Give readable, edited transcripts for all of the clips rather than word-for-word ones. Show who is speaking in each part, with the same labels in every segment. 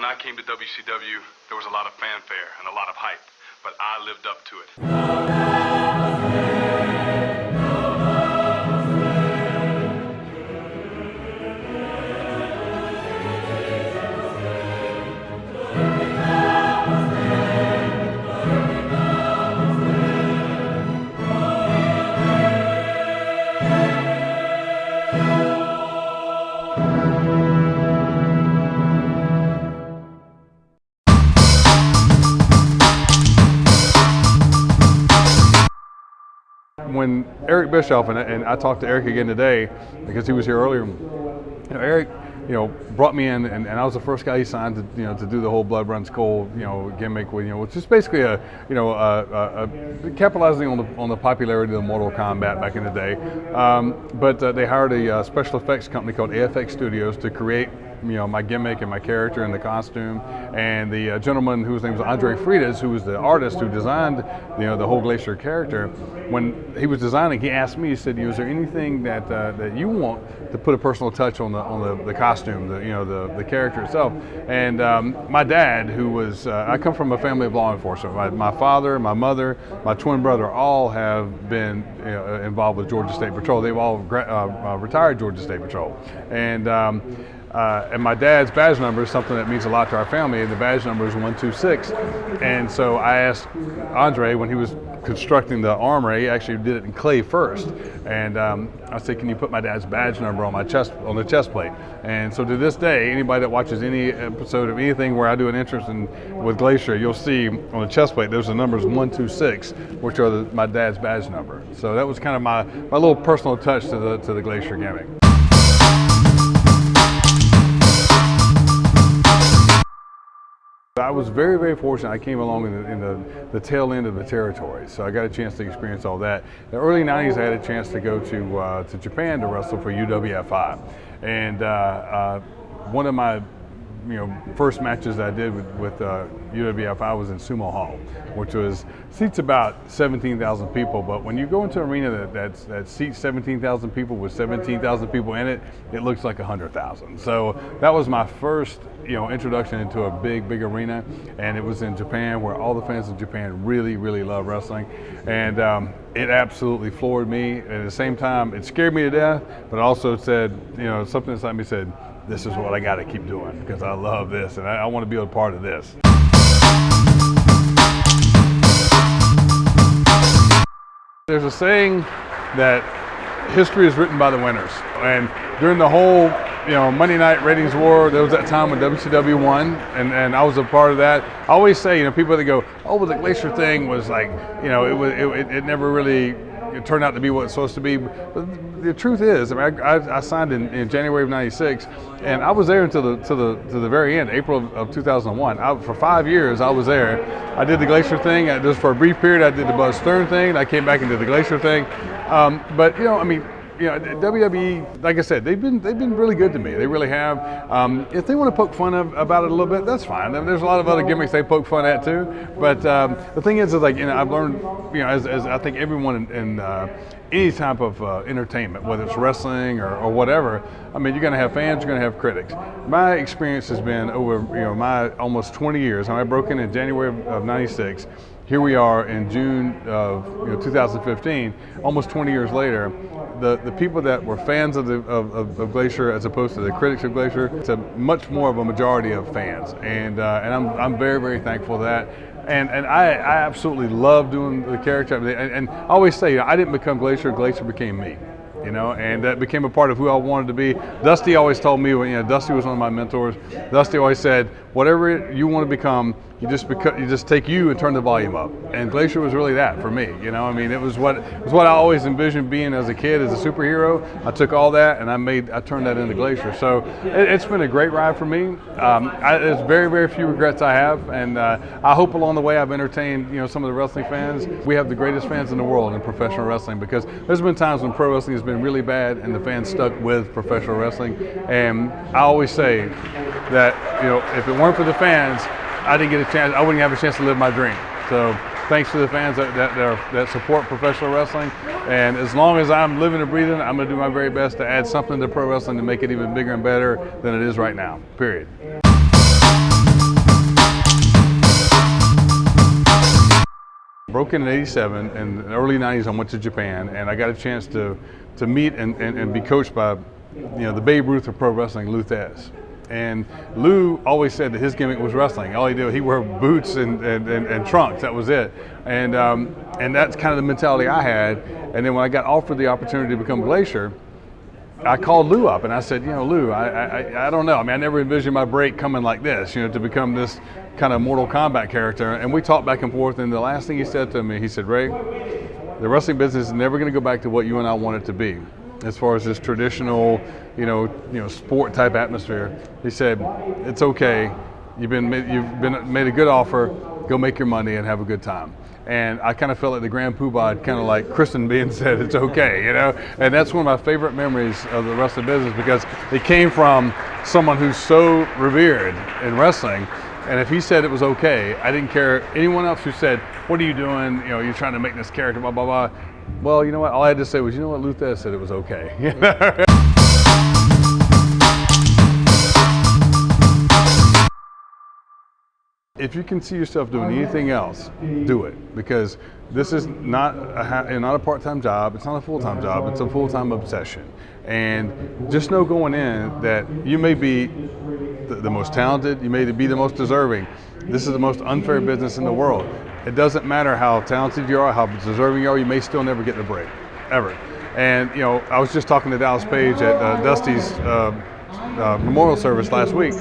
Speaker 1: When I came to WCW, there was a lot of fanfare and a lot of hype, but I lived up to it.
Speaker 2: When Eric Bischoff, and I talked to Eric again today because he was here earlier, Eric, brought me in, and I was the first guy he signed to, to do the whole Blood Runs Cold, gimmick with, which is basically capitalizing on the popularity of Mortal Kombat back in the day. But they hired a special effects company called AFX Studios to create my gimmick and my character and the costume. And the gentleman whose name was Andre Freitas, who was the artist who designed the whole Glacier character, when he was designing, he asked me, he said, is there anything that you want to put a personal touch on the costume, the character itself? And my dad, who was, I come from a family of law enforcement. My father, my mother, my twin brother all have been involved with Georgia State Patrol. They've all retired Georgia State Patrol. And my dad's badge number is something that means a lot to our family, and the badge number is 126. And so I asked Andre, when he was constructing the armor, he actually did it in clay first. And I said, can you put my dad's badge number on the chest plate? And so to this day, anybody that watches any episode of anything where I do an entrance with Glacier, you'll see on the chest plate, there's the numbers 126, which are my dad's badge number. So that was kind of my little personal touch to the Glacier gimmick. I was very, very fortunate. I came along in the tail end of the territory, so I got a chance to experience all that. In the early 90s, I had a chance to go to Japan to wrestle for UWFI. And one of my first matches that I did with UWFI was in Sumo Hall, which seats about 17,000 people. But when you go into an arena that seats 17,000 people with 17,000 people in it, it looks like 100,000. So that was my first introduction into a big arena, and it was in Japan, where all the fans of Japan really, really love wrestling. And it absolutely floored me. At the same time, it scared me to death, but also said, something inside me said, this is what I got to keep doing, because I love this and I want to be a part of this. There's a saying that history is written by the winners. And during the whole Monday Night Ratings War, there was that time when WCW won, and I was a part of that. I always say, people that go, oh, well, the Glacier thing was like, it never really turned out to be what it's supposed to be. But the truth is, I signed in January of '96, and I was there until the very end, April of 2001. For 5 years, I was there. I did the Glacier thing. Just for a brief period, I did the Buzz Stern thing. I came back and did the Glacier thing. But WWE, like I said, they've been really good to me. They really have. If they want to poke fun about it a little bit, that's fine. There's a lot of other gimmicks they poke fun at too. But the thing is like, I've learned, as I think everyone in any type of entertainment, whether it's wrestling or whatever, you're going to have fans, you're going to have critics. My experience has been over, my almost 20 years. I broke in January of '96. Here we are in June of 2015, almost 20 years later. The people that were fans of Glacier, as opposed to the critics of Glacier, it's a much more of a majority of fans, and I'm very, very thankful for that. And I absolutely love doing the character. And I always say, I didn't become Glacier; Glacier became me. And that became a part of who I wanted to be. Dusty always told me, Dusty was one of my mentors. Dusty always said, whatever you want to become, you just take you and turn the volume up. And Glacier was really that for me. It was what I always envisioned being as a kid, as a superhero. I took all that and I turned that into Glacier. So it's been a great ride for me. There's very, very few regrets I have, and I hope along the way I've entertained some of the wrestling fans. We have the greatest fans in the world in professional wrestling, because there's been times when pro wrestling has been really bad and the fans stuck with professional wrestling. And I always say that if it weren't for the fans, I wouldn't have a chance to live my dream. So thanks to the fans that support professional wrestling. And as long as I'm living and breathing, I'm going to do my very best to add something to pro wrestling to make it even bigger and better than it is right now, period. Broke in '87, and in the early '90s I went to Japan, and I got a chance to meet and be coached by, the Babe Ruth of pro wrestling, Lou Thesz. And Lou always said that his gimmick was wrestling. All he did, he wore boots and trunks. That was it. And that's kind of the mentality I had. And then when I got offered the opportunity to become Glacier, I called Lou up and I said, Lou, I don't know. I mean, I never envisioned my break coming like this, to become this kind of Mortal Kombat character. And we talked back and forth. And the last thing he said to me, he said, Ray, the wrestling business is never going to go back to what you and I want it to be, as far as this traditional, sport type atmosphere. He said, it's okay. You've been made a good offer. Go make your money and have a good time. And I kind of felt like the Grand Poobah, kind of like Kristen being said, it's okay, And that's one of my favorite memories of the wrestling business, because it came from someone who's so revered in wrestling. And if he said it was okay, I didn't care anyone else who said, what are you doing? You're trying to make this character, blah, blah, blah. Well, you know what? All I had to say was, what? Lou Thesz said it was okay. If you can see yourself doing anything else, do it, because this is not a part-time job. It's not a full-time job. It's a full-time obsession. And just know going in that you may be the most talented, you may be the most deserving. This is the most unfair business in the world. It doesn't matter how talented you are, how deserving you are, you may still never get the break, ever. And I was just talking to Dallas Page at Dusty's memorial service last week,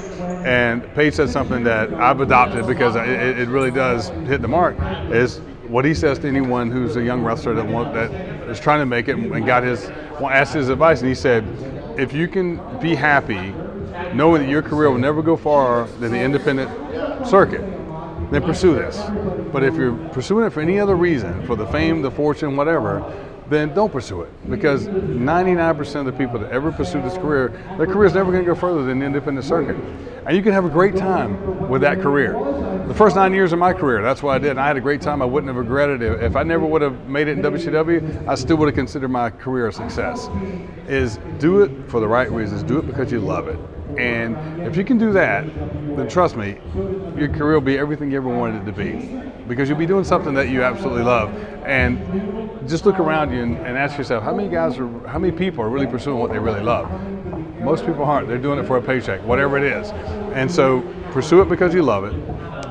Speaker 2: and Page said something that I've adopted because it really does hit the mark, is what he says to anyone who's a young wrestler that is trying to make it and asked his advice. And he said, if you can be happy knowing that your career will never go farther than the independent circuit, then pursue this. But if you're pursuing it for any other reason, for the fame, the fortune, whatever, then don't pursue it, because 99% of the people that ever pursue this career, their career is never going to go further than the independent circuit. And you can have a great time with that career. The first 9 years of my career, that's what I did, and I had a great time. I wouldn't have regretted it. If I never would have made it in WCW, I still would have considered my career a success. Is do it for the right reasons. Do it because you love it. And if you can do that, then trust me, your career will be everything you ever wanted it to be, because you'll be doing something that you absolutely love. And just look around you and ask yourself, how many people are really pursuing what they really love? Most people aren't. They're doing it for a paycheck, whatever it is. And so pursue it because you love it.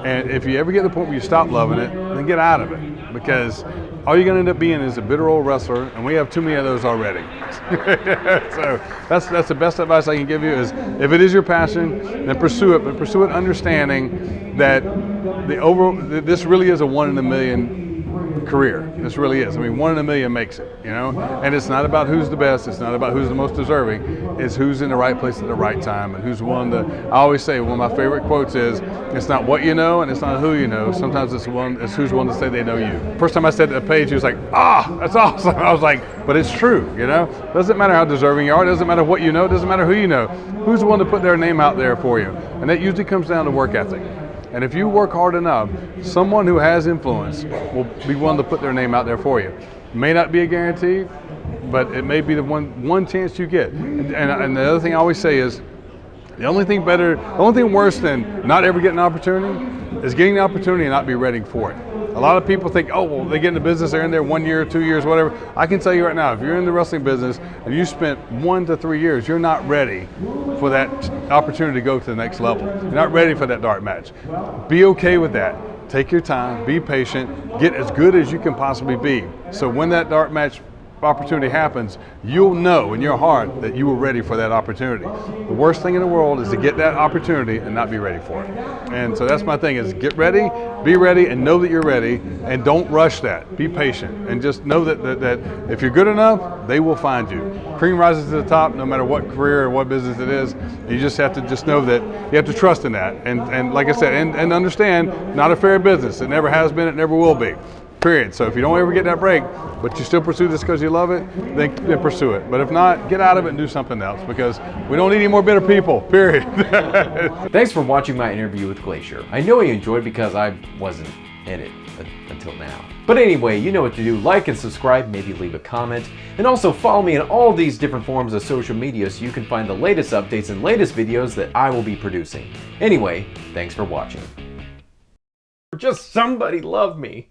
Speaker 2: And if you ever get to the point where you stop loving it, then get out of it, because all you're going to end up being is a bitter old wrestler, and we have too many of those already. So that's the best advice I can give you, is if it is your passion, then pursue it, but pursue it understanding that this really is a 1 in a million career. This really is. I mean, 1 in a million makes it, and it's not about who's the best. It's not about who's the most deserving. It's who's in the right place at the right time, and who's willing to. I always say, one of my favorite quotes is, it's not what you know and it's not who you know. Sometimes it's who's willing to say they know you. First time I said to Paige, he was like, that's awesome. I was like, but it's true, Doesn't matter how deserving you are. It doesn't matter what you know. It doesn't matter who you know. Who's willing to put their name out there for you? And that usually comes down to work ethic. And if you work hard enough, someone who has influence will be willing to put their name out there for you. It may not be a guarantee, but it may be the one chance you get. And the other thing I always say is, the only thing worse than not ever getting an opportunity is getting the opportunity and not be ready for it. A lot of people think, they get in the business, they're in there 1 year, 2 years, whatever. I can tell you right now, if you're in the wrestling business and you spent 1 to 3 years, you're not ready for that opportunity to go to the next level. You're not ready for that dark match. Be okay with that. Take your time, be patient, get as good as you can possibly be. So when that dark match opportunity happens, you'll know in your heart that you were ready for that opportunity. The worst thing in the world is to get that opportunity and not be ready for it. And so that's my thing, is get ready, be ready, and know that you're ready, and don't rush that. Be patient, and just know that if you're good enough, they will find you. Cream rises to the top no matter what career or what business it is. You just have to know that you have to trust in that. And like I said, and understand, not a fair business. It never has been, it never will be. Period. So if you don't ever get that break, but you still pursue this because you love it, then pursue it. But if not, get out of it and do something else, because we don't need any more bitter people, period.
Speaker 3: Thanks for watching my interview with Glacier. I know you enjoyed, because I wasn't in it until now. But anyway, you know what to do. Like and subscribe, maybe leave a comment, and also follow me in all these different forms of social media so you can find the latest updates and latest videos that I will be producing. Anyway, thanks for watching. Just somebody love me.